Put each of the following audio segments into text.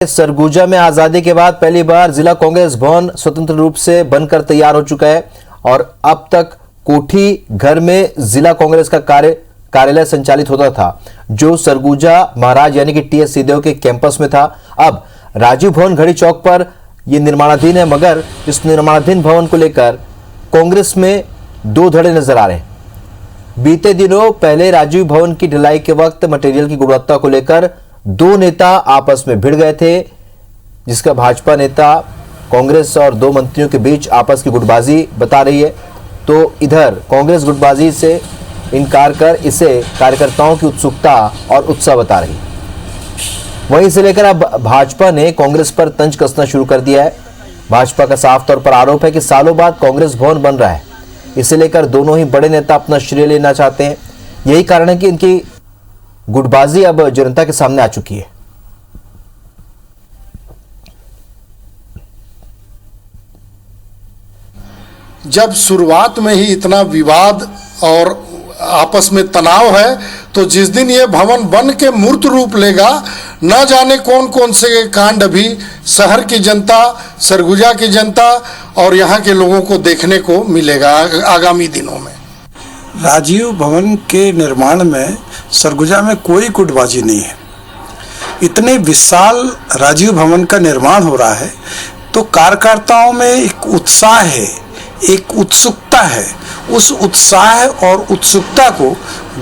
सरगुजा में आजादी के बाद पहली बार जिला कांग्रेस भवन स्वतंत्र रूप से बनकर तैयार हो चुका है और अब तक कोठी घर में जिला कांग्रेस का कार्यालय संचालित होता था, जो सरगुजा महाराज यानी कि टीएस सिंहदेव के कैंपस में था। अब राजीव भवन घड़ी चौक पर यह निर्माणाधीन है, मगर इस निर्माणाधीन भवन को लेकर कांग्रेस में दो धड़े नजर आ रहे हैं। बीते दिनों पहले राजीव भवन की ढलाई के वक्त मटेरियल की गुणवत्ता को लेकर दो नेता आपस में भिड़ गए थे, जिसका भाजपा नेता कांग्रेस और दो मंत्रियों के बीच आपस की गुटबाजी बता रही है। तो इधर कांग्रेस गुटबाजी से इनकार कर इसे कार्यकर्ताओं की उत्सुकता और उत्साह बता रही है। वहीं इसे लेकर अब भाजपा ने कांग्रेस पर तंज कसना शुरू कर दिया है। भाजपा का साफ तौर पर आरोप है कि सालों बाद कांग्रेस भवन बन रहा है, इसे लेकर दोनों ही बड़े नेता अपना श्रेय लेना चाहते हैं। यही कारण है कि इनकी गुटबाजी अब जनता के सामने आ चुकी है। जब शुरुआत में ही इतना विवाद और आपस में तनाव है, तो जिस दिन ये भवन बन के मूर्त रूप लेगा, न जाने कौन कौन से कांड अभी शहर की जनता, सरगुजा की जनता और यहाँ के लोगों को देखने को मिलेगा आगामी दिनों में। राजीव भवन के निर्माण में सरगुजा में कोई गुटबाजी नहीं है। इतने विशाल राजीव भवन का निर्माण हो रहा है तो कार्यकर्ताओं में एक उत्साह है, एक उत्सुकता है। उस उत्साह और उत्सुकता को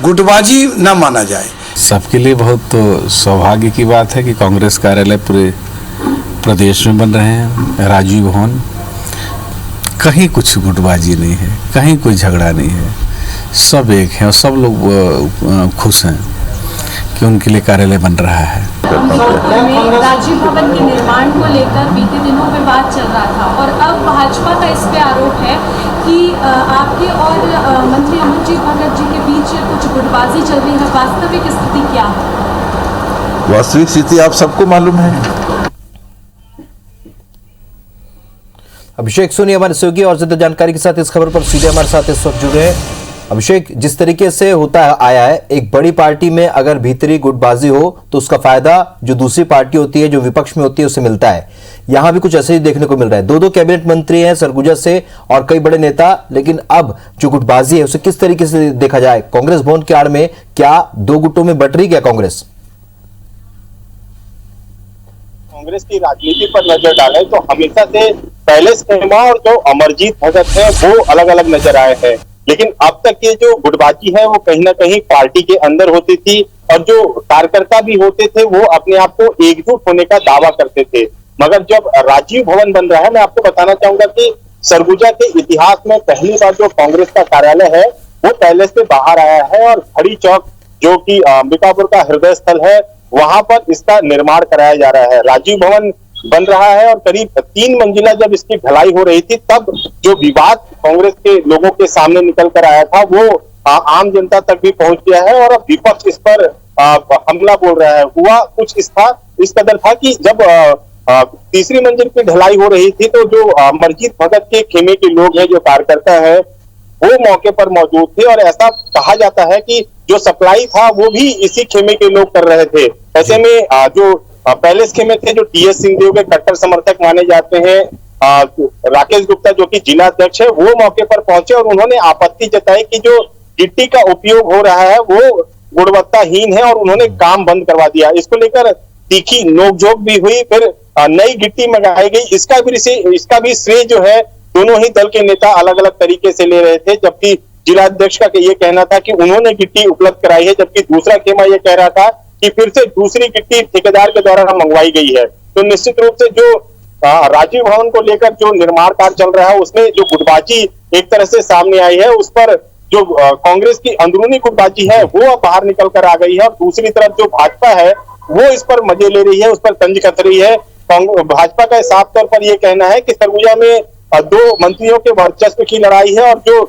गुटबाजी न माना जाए। सबके लिए बहुत तो सौभाग्य की बात है कि कांग्रेस कार्यालय पूरे प्रदेश में बन रहे हैं। राजीव भवन कहीं कुछ गुटबाजी नहीं है, कहीं कोई झगड़ा नहीं है, सब एक है और सब लोग खुश हैं कि उनके लिए कार्यालय बन रहा है। राजीव भवन के निर्माण को लेकर बीते दिनों में बात चल रहा था और अब भाजपा का इस पे आरोप है कि आपके और मंत्री अमरजीत भगत जी के बीच कुछ गुटबाजी चल रही है। वास्तविक स्थिति क्या है? वास्तविक स्थिति आप सबको मालूम है। अभिषेक सोनी हमारे सहयोगी और ज्यादा जानकारी के साथ इस खबर पर सीधे हमारे साथ इस वक्त जुड़ रहे हैं। अभिषेक, जिस तरीके से होता आया है, एक बड़ी पार्टी में अगर भीतरी गुटबाजी हो तो उसका फायदा जो दूसरी पार्टी होती है, जो विपक्ष में होती है, उसे मिलता है। यहां भी कुछ ऐसे ही देखने को मिल रहा है। दो कैबिनेट मंत्री हैं सरगुजा से और कई बड़े नेता, लेकिन अब जो गुटबाजी है उसे किस तरीके से देखा जाए? कांग्रेस भवन के आड़ में क्या दो गुटों में बट रही क्या कांग्रेस? कांग्रेस की राजनीति पर नजर डालें तो हमेशा से पहले सिनेमा और जो अमरजीत भगत है वो अलग अलग नजर आए हैं, लेकिन अब तक ये जो गुटबाजी है वो कहीं ना कहीं पार्टी के अंदर होती थी और जो कार्यकर्ता भी होते थे वो अपने आप को एकजुट होने का दावा करते थे। मगर जब राजीव भवन बन रहा है, मैं आपको बताना चाहूंगा कि सरगुजा के इतिहास में पहली बार जो कांग्रेस का कार्यालय है वो पहले से बाहर आया है और घड़ी चौक जो कि अंबिकापुर का हृदय स्थल है, वहां पर इसका निर्माण कराया जा रहा है। राजीव भवन बन रहा है और करीब 3 मंजिला जब इसकी ढलाई हो रही थी, तब जो विवाद कांग्रेस के लोगों के सामने निकल कर आया था वो आम जनता तक भी पहुंच गया है और अब विपक्ष इस पर हमला बोल रहा है। हुआ कुछ इस कदर था कि जब तीसरी मंजिल की ढलाई हो रही थी तो जो अमरजीत भगत के खेमे के लोग हैं, जो कार्यकर्ता है, वो मौके पर मौजूद थे और ऐसा कहा जाता है कि जो सप्लाई था वो भी इसी खेमे के लोग कर रहे थे। ऐसे में जो पहले खेमे थे, जो टीएस सिंहदेव के कट्टर समर्थक माने जाते हैं, राकेश गुप्ता जो कि जिला अध्यक्ष है, वो मौके पर पहुंचे और उन्होंने आपत्ति जताई कि जो गिट्टी का उपयोग हो रहा है वो गुणवत्ताहीन है और उन्होंने काम बंद करवा दिया। इसको लेकर तीखी नोकझोंक भी हुई, फिर नई गिट्टी मंगाई गई। इसका भी श्रेय जो है दोनों ही दल के नेता अलग अलग तरीके से ले रहे थे, जबकि जिला अध्यक्ष का ये कहना था कि उन्होंने गिट्टी उपलब्ध कराई है, जबकि दूसरा खेमा ये कह रहा था कि फिर से दूसरी गिट्टी ठेकेदार के द्वारा मंगवाई गई है। तो निश्चित रूप से जो राजीव भवन को लेकर जो निर्माण कार्य चल रहा है उसमें जो गुटबाजी एक तरह से सामने आई है, उस पर जो कांग्रेस की अंदरूनी गुटबाजी है वो अब बाहर निकल कर आ गई है और दूसरी तरफ जो भाजपा है वो इस पर मजे ले रही है, उस पर तंज कस रही है। भाजपा का साफ तौर पर यह कहना है कि सरगुजा में दो मंत्रियों के वर्चस्व की लड़ाई है और जो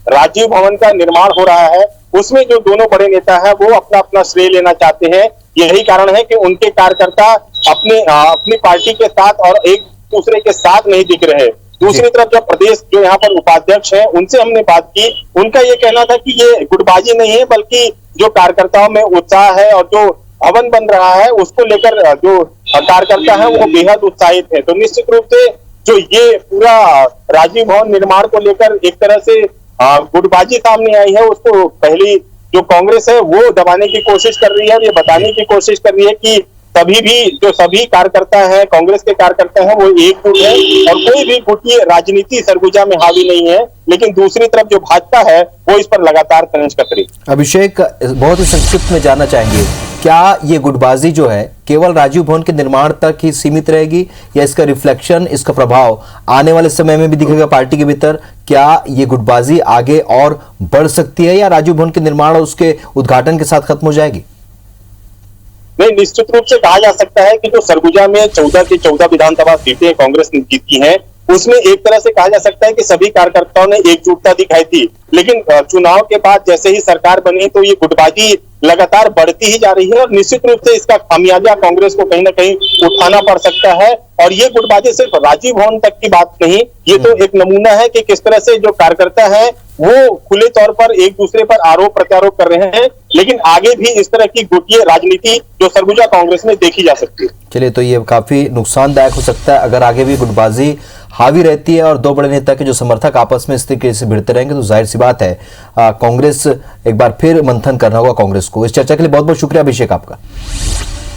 राजीव भवन का निर्माण हो रहा है उसमें जो दोनों बड़े नेता हैं वो अपना अपना श्रेय लेना चाहते हैं। यही कारण है कि उनके कार्यकर्ता अपनी पार्टी के साथ और एक दूसरे के साथ नहीं दिख रहे। दूसरी तरफ जो प्रदेश जो यहाँ पर उपाध्यक्ष हैं उनसे हमने बात की, उनका ये कहना था कि ये गुटबाजी नहीं है बल्कि जो कार्यकर्ताओं में उत्साह है और जो भवन बन रहा है उसको लेकर जो कार्यकर्ता है वो बेहद उत्साहित है। तो निश्चित रूप से जो ये पूरा राजीव भवन निर्माण को लेकर एक तरह से गुटबाजी सामने आई है, उसको पहली जो कांग्रेस है वो दबाने की कोशिश कर रही है और ये बताने की कोशिश कर रही है कि सभी कार्यकर्ता हैं, कांग्रेस के कार्यकर्ता हैं, वो एकजुट है और कोई भी गुटीय राजनीति सरगुजा में हावी नहीं है। लेकिन दूसरी तरफ जो भाजपा है वो इस पर लगातार तंज कस रही है। अभिषेक, बहुत ही संक्षिप्त में जानना चाहेंगे, क्या ये गुटबाजी जो है केवल राजीव भवन के निर्माण तक ही सीमित रहेगी या इसका रिफ्लेक्शन, इसका प्रभाव आने वाले समय में भी दिखेगा पार्टी के भीतर? क्या ये गुटबाजी आगे और बढ़ सकती है या राजीव भवन के निर्माण और उसके उद्घाटन के साथ खत्म हो जाएगी? नहीं, निश्चित रूप से कहा जा सकता है कि जो सरगुजा में 14 की 14 विधानसभा सीटें कांग्रेस ने जीती हैं, उसमें एक तरह से कहा जा सकता है कि सभी कार्यकर्ताओं ने एकजुटता दिखाई थी। लेकिन चुनाव के बाद जैसे ही सरकार बनी तो ये गुटबाजी लगातार बढ़ती ही जा रही है और निश्चित रूप से इसका खामियाजा कांग्रेस को कहीं ना कहीं उठाना पड़ सकता है। और ये गुटबाजी सिर्फ राजीव भवन तक की बात नहीं, ये तो एक नमूना है कि किस तरह से जो कार्यकर्ता है वो खुले तौर पर एक दूसरे पर आरोप प्रत्यारोप कर रहे हैं। लेकिन आगे भी इस तरह की गुटीय राजनीति जो सरगुजा कांग्रेस में देखी जा सकती है। चलिए, तो ये काफी नुकसानदायक हो सकता है अगर आगे भी गुटबाजी हावी रहती है और दो बड़े नेता के जो समर्थक आपस में इस तरीके से भिड़ते रहेंगे तो जाहिर सी बात है कांग्रेस एक बार फिर मंथन करना होगा कांग्रेस को। इस चर्चा के लिए बहुत बहुत शुक्रिया अभिषेक आपका।